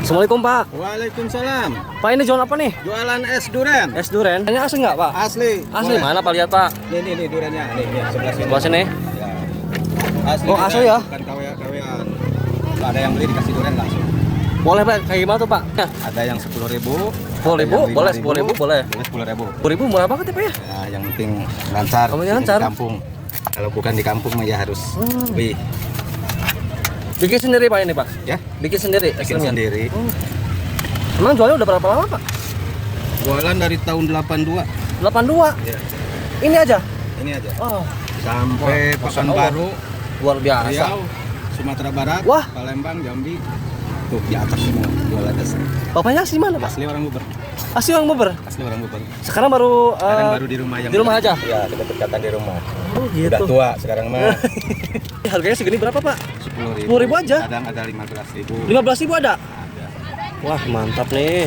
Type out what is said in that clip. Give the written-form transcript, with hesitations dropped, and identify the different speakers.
Speaker 1: Assalamualaikum Pak.
Speaker 2: Waalaikumsalam.
Speaker 1: Pak ini jualan apa nih?
Speaker 2: Jualan es durian.
Speaker 1: Es durian. Ini asli nggak Pak?
Speaker 2: Asli.
Speaker 1: Asli
Speaker 2: Boleh.
Speaker 1: mana Pak, lihat Pak?
Speaker 2: Nih duriannya. Nih sebelah sini.
Speaker 1: Sebelah sini.
Speaker 2: Ya. Asli.
Speaker 1: Oh, asli ya?
Speaker 2: Bukan KW-KW-an. Kalau ada yang beli dikasih durian langsung.
Speaker 1: Boleh Pak, kayak gimana tuh Pak? Ya.
Speaker 2: Ada yang 10.000.
Speaker 1: 10.000? Boleh 10.000 boleh.
Speaker 2: Boleh 10.000.
Speaker 1: 10.000 murah banget ya Pak ya?
Speaker 2: Ya, yang penting lancar.
Speaker 1: Oh, lancar.
Speaker 2: Di kampung. Kalau bukan di kampung mah ya harus lebih.
Speaker 1: Bikin sendiri Pak ini Pak?
Speaker 2: Ya,
Speaker 1: Bikin sendiri?
Speaker 2: bikin
Speaker 1: esnya?
Speaker 2: sendiri.
Speaker 1: Emang jualnya udah berapa lama Pak?
Speaker 2: Jualan dari tahun 82.
Speaker 1: 82?
Speaker 2: Ya.
Speaker 1: Ini aja?
Speaker 2: Ini aja.
Speaker 1: Oh,
Speaker 2: Sampai
Speaker 1: Wah,
Speaker 2: Pekanbaru,
Speaker 1: luar biasa.
Speaker 2: Riau, Sumatera Barat,
Speaker 1: Wah.
Speaker 2: Palembang, Jambi. Tuh di atas semua jualan es.
Speaker 1: Bapaknya asli mana Pak?
Speaker 2: Asli orang Bogor.
Speaker 1: Asli Bang Beber?
Speaker 2: Asli orang Bogor.
Speaker 1: Sekarang baru
Speaker 2: Sekarang baru di rumah yang
Speaker 1: di rumah aja?
Speaker 2: Ya, dekat-dekatan di rumah.
Speaker 1: Oh
Speaker 2: Udah
Speaker 1: gitu.
Speaker 2: tua sekarang mah.
Speaker 1: Harganya segini berapa Pak?
Speaker 2: 10.000.
Speaker 1: 10.000 aja?
Speaker 2: Kadang ada 15.000.
Speaker 1: 15.000 ada?
Speaker 2: Ada.
Speaker 1: Wah mantap nih.